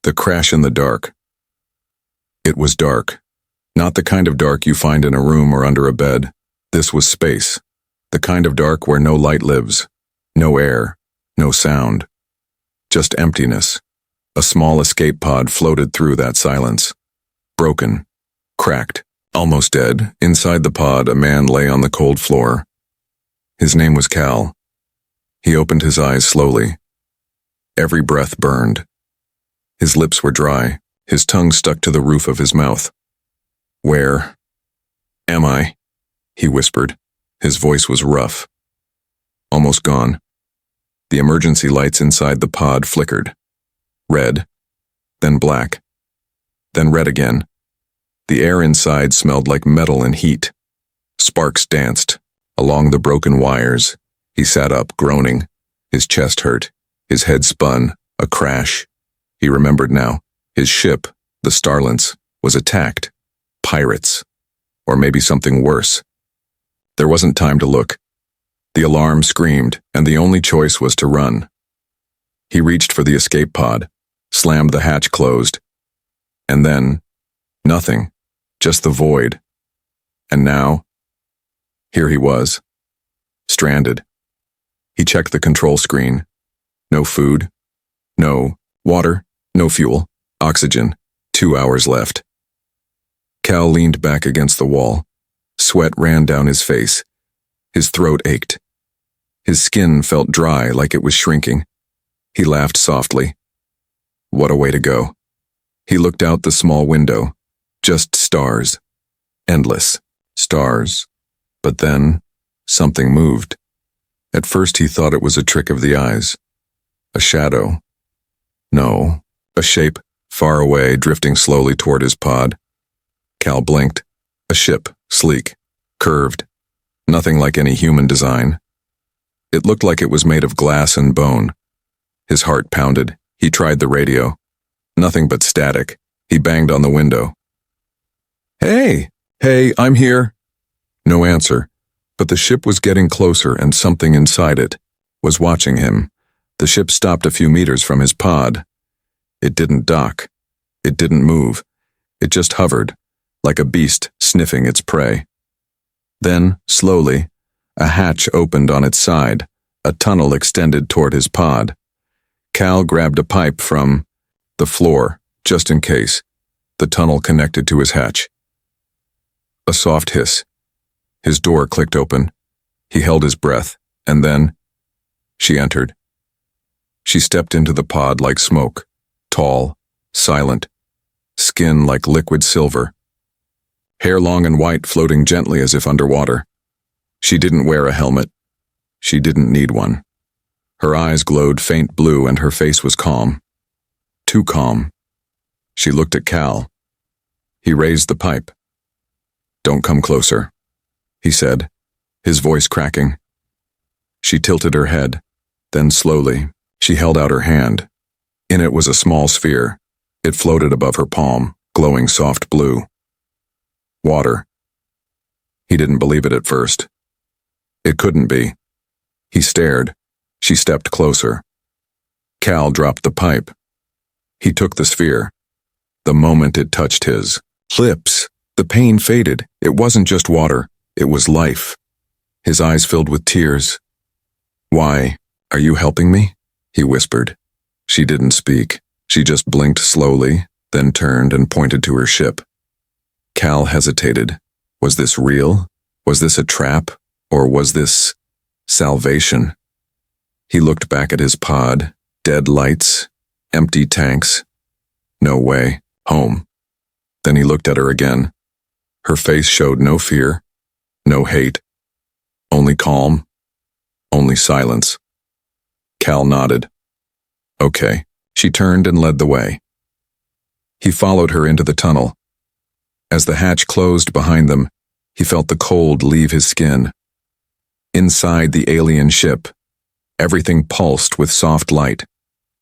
The crash in the dark. It was dark. Not the kind of dark you find in a room or under a bed. This was space. The kind of dark where no light lives. No air. No sound. Just emptiness. A small escape pod floated through that silence. Broken. Cracked. Almost dead. Inside the pod, a man lay on the cold floor. His name was Cal. He opened his eyes slowly. Every breath burned. His lips were dry. His tongue stuck to the roof of his mouth. "Where am I?" he whispered. His voice was rough. Almost gone. The emergency lights inside the pod flickered. Red, then black, then red again. The air inside smelled like metal and heat. Sparks danced along the broken wires. He sat up, groaning. His chest hurt. His head spun. A crash. He remembered now. His ship, the Starlance, was attacked. Pirates. Or maybe something worse. There wasn't time to look. The alarm screamed, and the only choice was to run. He reached for the escape pod, slammed the hatch closed. And then, nothing. Just the void. And now, here he was. Stranded. He checked the control screen. No food. No water. No fuel. Oxygen. 2 hours left. Cal leaned back against the wall. Sweat ran down his face. His throat ached. His skin felt dry like it was shrinking. He laughed softly. What a way to go. He looked out the small window. Just stars. Endless stars. But then, something moved. At first he thought it was a trick of the eyes. A shadow. No, a shape, far away, drifting slowly toward his pod. Cal blinked. A ship, sleek, curved. Nothing like any human design. It looked like it was made of glass and bone. His heart pounded. He tried the radio. Nothing but static. He banged on the window. Hey, I'm here. No answer, but the ship was getting closer and something inside it was watching him. The ship stopped a few meters from his pod. It didn't dock. It didn't move. It just hovered, like a beast sniffing its prey. Then, slowly, a hatch opened on its side. A tunnel extended toward his pod. Cal grabbed a pipe from the floor, just in case. The tunnel connected to his hatch. A soft hiss. His door clicked open. He held his breath, and then she entered. She stepped into the pod like smoke, tall, silent, skin like liquid silver, hair long and white floating gently as if underwater. She didn't wear a helmet. She didn't need one. Her eyes glowed faint blue and her face was calm. Too calm. She looked at Cal. He raised the pipe. "Don't come closer," he said, his voice cracking. She tilted her head. Then slowly, she held out her hand. In it was a small sphere. It floated above her palm, glowing soft blue. Water. He didn't believe it at first. It couldn't be. He stared. She stepped closer. Cal dropped the pipe. He took the sphere. The moment it touched his lips, the pain faded. It wasn't just water. It was life. His eyes filled with tears. "Why, are you helping me?" he whispered. She didn't speak. She just blinked slowly, then turned and pointed to her ship. Cal hesitated. Was this real? Was this a trap? Or was this salvation? He looked back at his pod. Dead lights. Empty tanks. No way. Home. Then he looked at her again. Her face showed no fear, no hate. Only calm. Only silence. Cal nodded. Okay. She turned and led the way. He followed her into the tunnel. As the hatch closed behind them, he felt the cold leave his skin. Inside the alien ship, everything pulsed with soft light.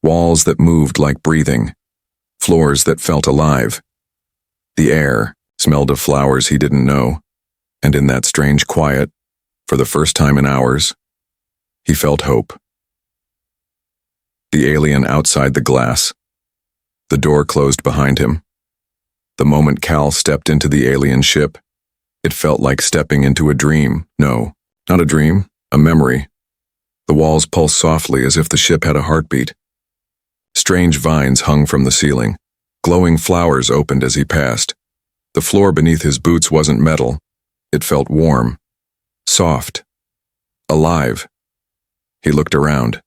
Walls that moved like breathing. Floors that felt alive. The air smelled of flowers he didn't know. And in that strange quiet, for the first time in hours, he felt hope. The alien outside the glass. The door closed behind him. The moment Cal stepped into the alien ship, it felt like stepping into a dream. No, not a dream, a memory. The walls pulsed softly as if the ship had a heartbeat. Strange vines hung from the ceiling. Glowing flowers opened as he passed. The floor beneath his boots wasn't metal. It felt warm, soft, alive. He looked around.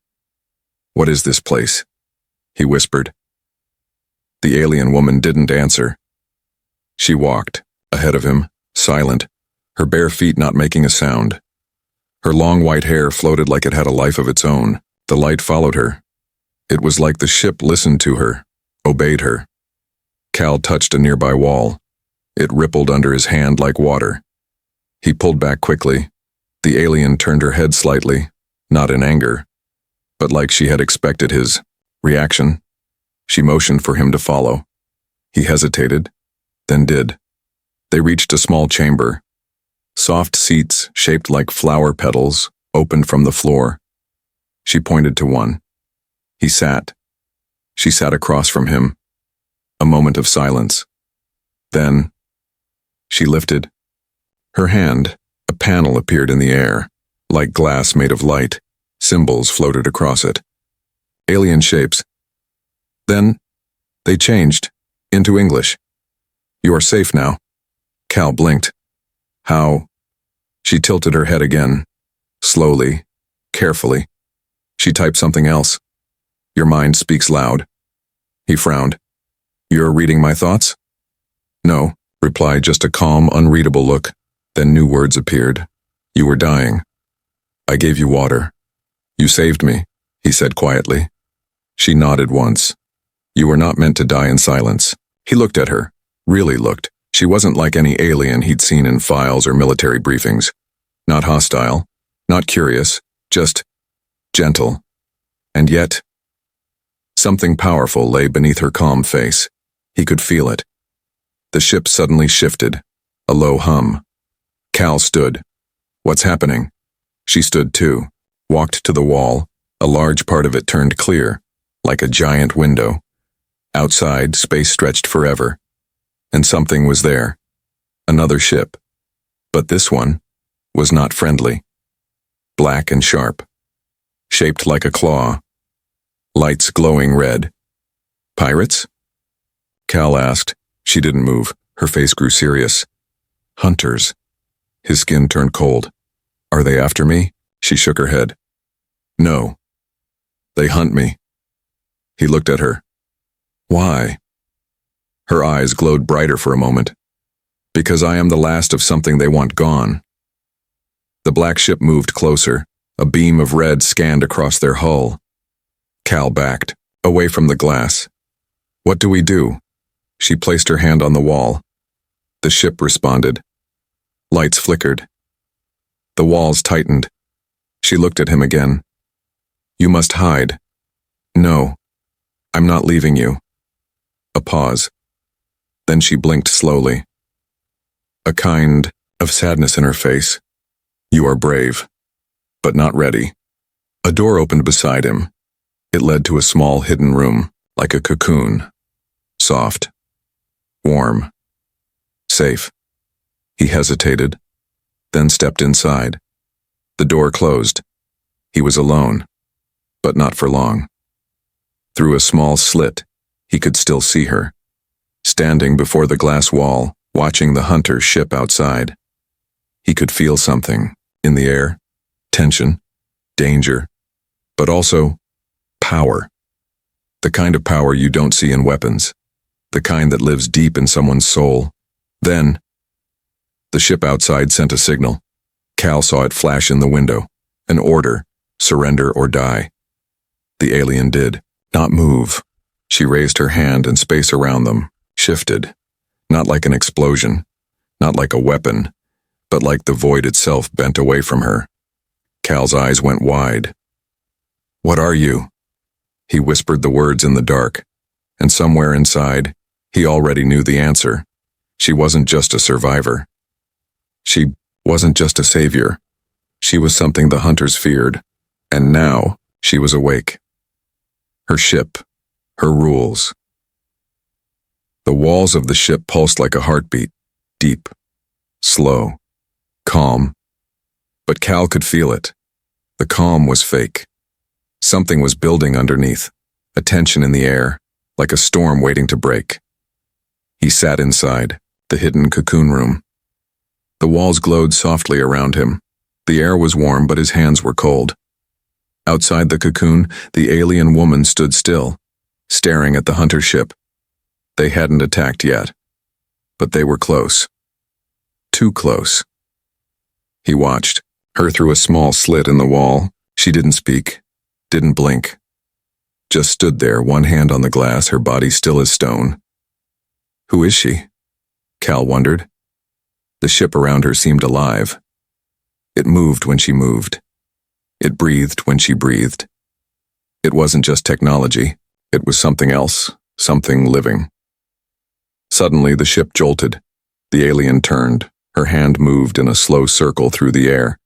"What is this place?" he whispered. The alien woman didn't answer. She walked, ahead of him, silent, her bare feet not making a sound. Her long white hair floated like it had a life of its own. The light followed her. It was like the ship listened to her, obeyed her. Cal touched a nearby wall. It rippled under his hand like water. He pulled back quickly. The alien turned her head slightly, not in anger, but like she had expected his reaction. She motioned for him to follow. He hesitated, then did. They reached a small chamber. Soft seats, shaped like flower petals, opened from the floor. She pointed to one. He sat. She sat across from him. A moment of silence. Then, she lifted. Her hand, a panel appeared in the air, like glass made of light. Symbols floated across it. Alien shapes. Then, they changed, into English. "You are safe now." Cal blinked. "How?" She tilted her head again, slowly, carefully. She typed something else. "Your mind speaks loud." He frowned. "You're reading my thoughts?" "No," replied just a calm, unreadable look. Then new words appeared. "You were dying. I gave you water. You saved me," he said quietly. She nodded once. "You were not meant to die in silence." He looked at her, really looked. She wasn't like any alien he'd seen in files or military briefings. Not hostile, not curious, just gentle. And yet, something powerful lay beneath her calm face. He could feel it. The ship suddenly shifted, a low hum. Cal stood. "What's happening?" She stood too, walked to the wall, a large part of it turned clear, like a giant window. Outside, space stretched forever. And something was there. Another ship. But this one was not friendly. Black and sharp. Shaped like a claw. Lights glowing red. "Pirates?" Cal asked. She didn't move. Her face grew serious. "Hunters." His skin turned cold. "Are they after me?" She shook her head. "No. They hunt me." He looked at her. "Why?" Her eyes glowed brighter for a moment. "Because I am the last of something they want gone." The black ship moved closer. A beam of red scanned across their hull. Cal backed, away from the glass. "What do we do?" She placed her hand on the wall. The ship responded. Lights flickered. The walls tightened. She looked at him again. "You must hide." "No, I'm not leaving you." A pause. Then she blinked slowly. A kind of sadness in her face. "You are brave, but not ready." A door opened beside him. It led to a small hidden room, like a cocoon. Soft. Warm. Safe. He hesitated, then stepped inside. The door closed. He was alone, but not for long. Through a small slit, he could still see her, standing before the glass wall, watching the hunter ship outside. He could feel something in the air, tension, danger, but also power. The kind of power you don't see in weapons, the kind that lives deep in someone's soul. Then, the ship outside sent a signal. Cal saw it flash in the window, an order, surrender or die. The alien did not move. She raised her hand and space around them shifted, not like an explosion, not like a weapon, but like the void itself bent away from her. Cal's eyes went wide. "What are you?" He whispered the words in the dark, and somewhere inside, he already knew the answer. She wasn't just a survivor. She wasn't just a savior. She was something the hunters feared, and now she was awake. Her ship, her rules, The walls of the ship pulsed like a heartbeat, deep, slow, calm. But Cal could feel it. The calm was fake. Something was building underneath, a tension in the air, like a storm waiting to break. He sat inside, the hidden cocoon room. The walls glowed softly around him. The air was warm, but his hands were cold. Outside the cocoon, the alien woman stood still, staring at the hunter ship. They hadn't attacked yet, but they were close. Too close. He watched her through a small slit in the wall. She didn't speak, didn't blink. Just stood there, one hand on the glass, her body still as stone. Who is she? Cal wondered. The ship around her seemed alive. It moved when she moved. It breathed when she breathed. It wasn't just technology. It was something else, something living. Suddenly, the ship jolted. The alien turned. Her hand moved in a slow circle through the air.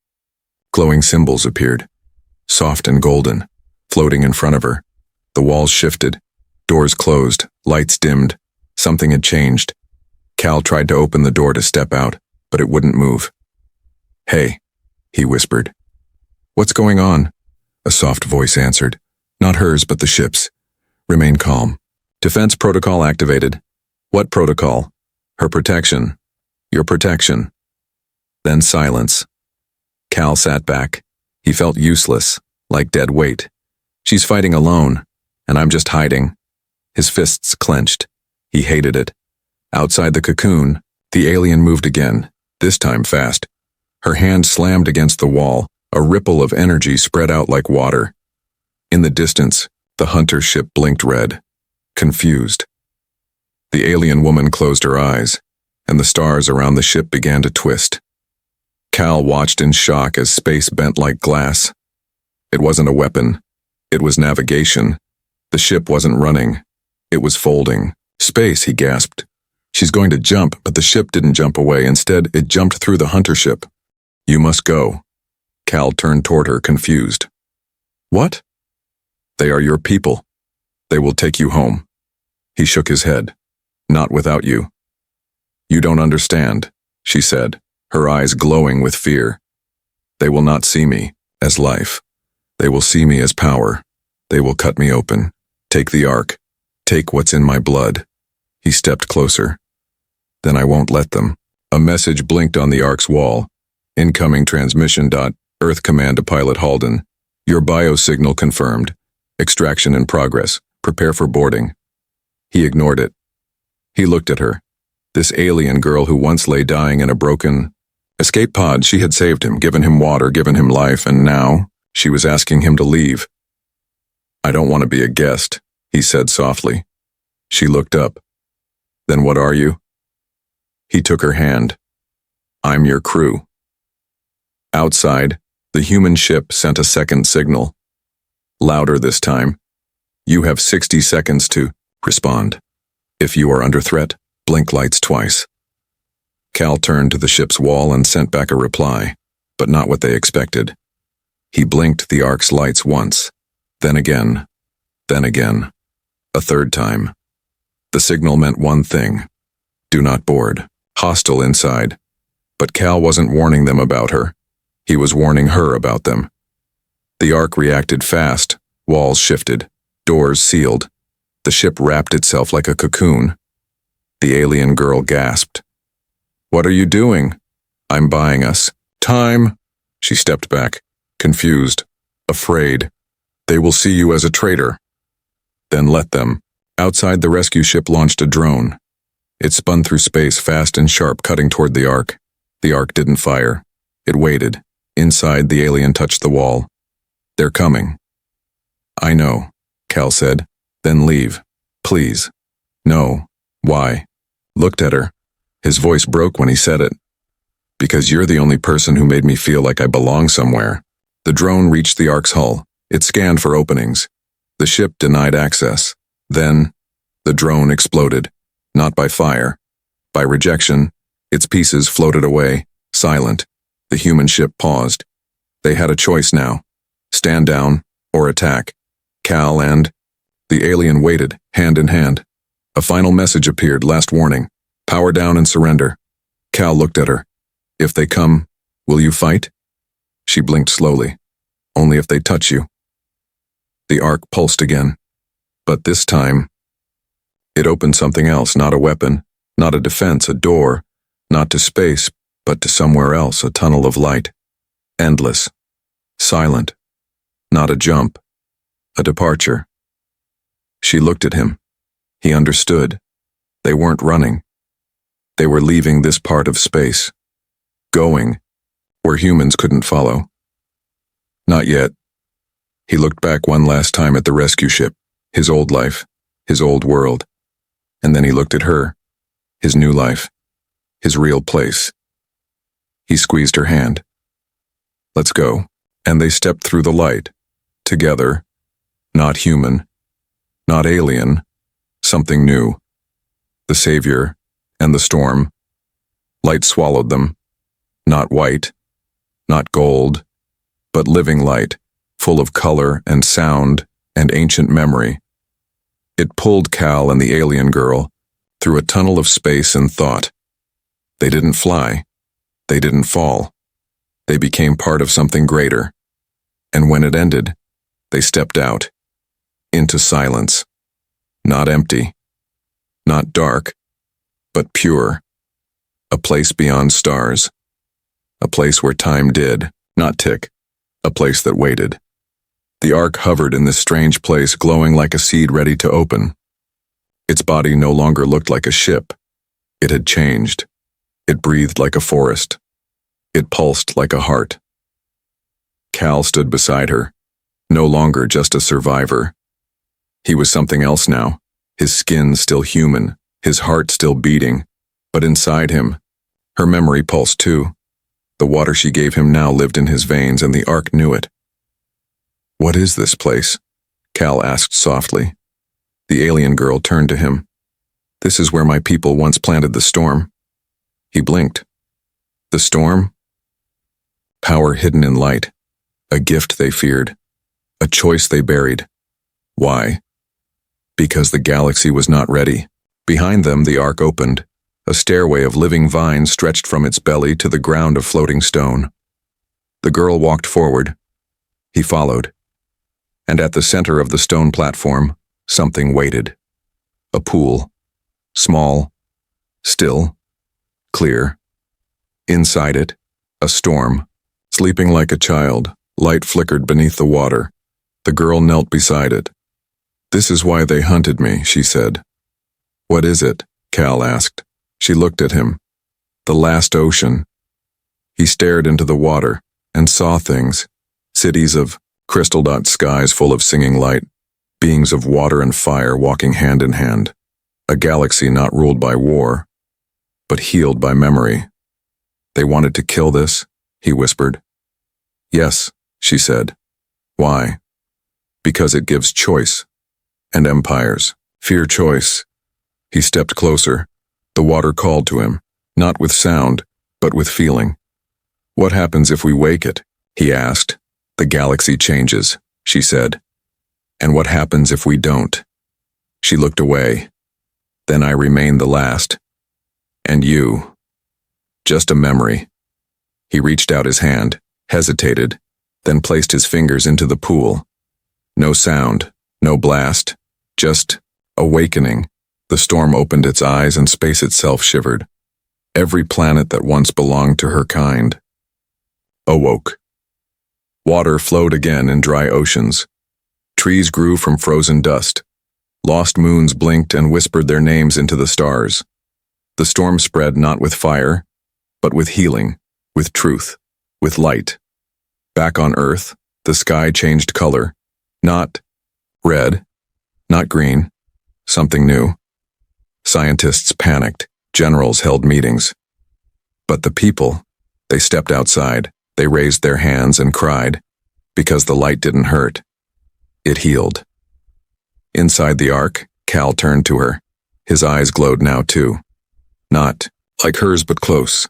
Glowing symbols appeared, soft and golden, floating in front of her. The walls shifted. Doors closed. Lights dimmed. Something had changed. Cal tried to open the door to step out, but it wouldn't move. "Hey," he whispered. "What's going on?" A soft voice answered. Not hers, but the ship's. "Remain calm. Defense protocol activated." "What protocol?" "Her protection. Your protection." Then silence. Cal sat back. He felt useless, like dead weight. She's fighting alone, and I'm just hiding. His fists clenched. He hated it. Outside the cocoon, the alien moved again, this time fast. Her hand slammed against the wall. A ripple of energy spread out like water. In the distance, the hunter ship blinked red, confused. The alien woman closed her eyes, and the stars around the ship began to twist. Cal watched in shock as space bent like glass. It wasn't a weapon. It was navigation. The ship wasn't running. It was folding. "Space," he gasped. "She's going to jump," but the ship didn't jump away. Instead, it jumped through the hunter ship. "You must go." Cal turned toward her, confused. "What?" "They are your people. They will take you home." He shook his head. "Not without you." "You don't understand," she said, her eyes glowing with fear. "They will not see me as life. They will see me as power. They will cut me open. Take the ark. Take what's in my blood." He stepped closer. "Then I won't let them." A message blinked on the ark's wall. "Incoming transmission. Earth command to Pilot Halden. Your biosignal confirmed. Extraction in progress. Prepare for boarding." He ignored it. He looked at her. This alien girl who once lay dying in a broken escape pod. She had saved him, given him water, given him life, and now she was asking him to leave. "I don't want to be a guest," he said softly. She looked up. "Then what are you?" He took her hand. "I'm your crew." Outside, the human ship sent a second signal. Louder this time. "You have 60 seconds to respond. If you are under threat, blink lights twice." Cal turned to the ship's wall and sent back a reply, but not what they expected. He blinked the ark's lights once, then again, a third time. The signal meant one thing: do not board, hostile inside. But Cal wasn't warning them about her. He was warning her about them. The ark reacted fast, walls shifted, doors sealed. The ship wrapped itself like a cocoon. The alien girl gasped. "What are you doing?" "I'm buying us time." She stepped back, confused, afraid. "They will see you as a traitor." "Then let them." Outside, the rescue ship launched a drone. It spun through space, fast and sharp, cutting toward the ark. The ark didn't fire. It waited. Inside, the alien touched the wall. "They're coming." "I know," Cal said. "Then leave. Please." "No." "Why?" Looked at her. His voice broke when he said it. "Because you're the only person who made me feel like I belong somewhere." The drone reached the ark's hull. It scanned for openings. The ship denied access. Then, the drone exploded. Not by fire. By rejection. Its pieces floated away, silent. The human ship paused. They had a choice now. Stand down, or attack. Cal and the alien waited, hand in hand. A final message appeared, last warning. Power down and surrender. Cal looked at her. If they come, will you fight? She blinked slowly. Only if they touch you. The arc pulsed again. But this time, it opened something else, not a weapon, not a defense, a door, not to space, but to somewhere else, a tunnel of light. Endless. Silent. Not a jump. A departure. She looked at him. He understood. They weren't running. They were leaving this part of space. Going where humans couldn't follow. Not yet. He looked back one last time at the rescue ship, his old life, his old world. And then he looked at her, his new life, his real place. He squeezed her hand. Let's go. And they stepped through the light, together, not human, not alien, something new. The savior and the storm. Light swallowed them, not white, not gold, but living light, full of color and sound and ancient memory. It pulled Cal and the alien girl through a tunnel of space and thought. They didn't fly. They didn't fall. They became part of something greater. And when it ended, they stepped out. Into silence. Not empty. Not dark. But pure. A place beyond stars. A place where time did not tick. A place that waited. The ark hovered in this strange place, glowing like a seed ready to open. Its body no longer looked like a ship. It had changed. It breathed like a forest. It pulsed like a heart. Cal stood beside her, no longer just a survivor. He was something else now, his skin still human, his heart still beating, but inside him, her memory pulsed too. The water she gave him now lived in his veins, and the ark knew it. What is this place? Cal asked softly. The alien girl turned to him. This is where my people once planted the storm. He blinked. The storm? Power hidden in light. A gift they feared. A choice they buried. Why? Because the galaxy was not ready. Behind them, the ark opened. A stairway of living vines stretched from its belly to the ground of floating stone. The girl walked forward. He followed. And at the center of the stone platform, something waited. A pool. Small. Still. Clear. Inside it, a storm. Sleeping like a child, light flickered beneath the water. The girl knelt beside it. This is why they hunted me, she said. What is it? Cal asked. She looked at him. The last ocean. He stared into the water and saw things. Cities of crystal-dot skies full of singing light. Beings of water and fire walking hand in hand. A galaxy not ruled by war, but healed by memory. They wanted to kill this, he whispered. Yes, she said. Why? Because it gives choice. And empires fear choice. He stepped closer. The water called to him, not with sound, but with feeling. What happens if we wake it? He asked. The galaxy changes, she said. And what happens if we don't? She looked away. Then I remain the last. And you. Just a memory. He reached out his hand, hesitated, then placed his fingers into the pool. No sound, no blast, just awakening. The storm opened its eyes and space itself shivered. Every planet that once belonged to her kind awoke. Water flowed again in dry oceans. Trees grew from frozen dust. Lost moons blinked and whispered their names into the stars. The storm spread not with fire, but with healing, with truth, with light. Back on Earth, the sky changed color. Not red, not green, something new. Scientists panicked. Generals held meetings. But the people, they stepped outside. They raised their hands and cried, because the light didn't hurt. It healed. Inside the ark, Cal turned to her. His eyes glowed now too. Not like hers, but close.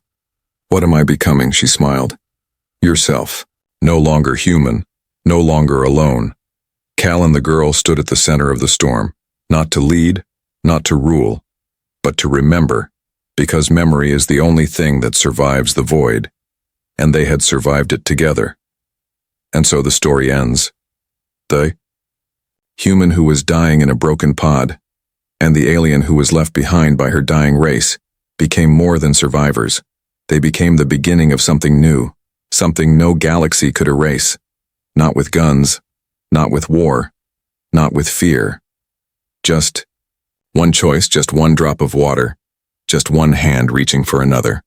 What am I becoming? She smiled. Yourself. No longer human. No longer alone. Cal and the girl stood at the center of the storm, not to lead, not to rule, but to remember, because memory is the only thing that survives the void, and they had survived it together. And so the story ends. The human who was dying in a broken pod, and the alien who was left behind by her dying race, became more than survivors. They became the beginning of something new, something no galaxy could erase. Not with guns, not with war, not with fear. Just one choice, just one drop of water, just one hand reaching for another.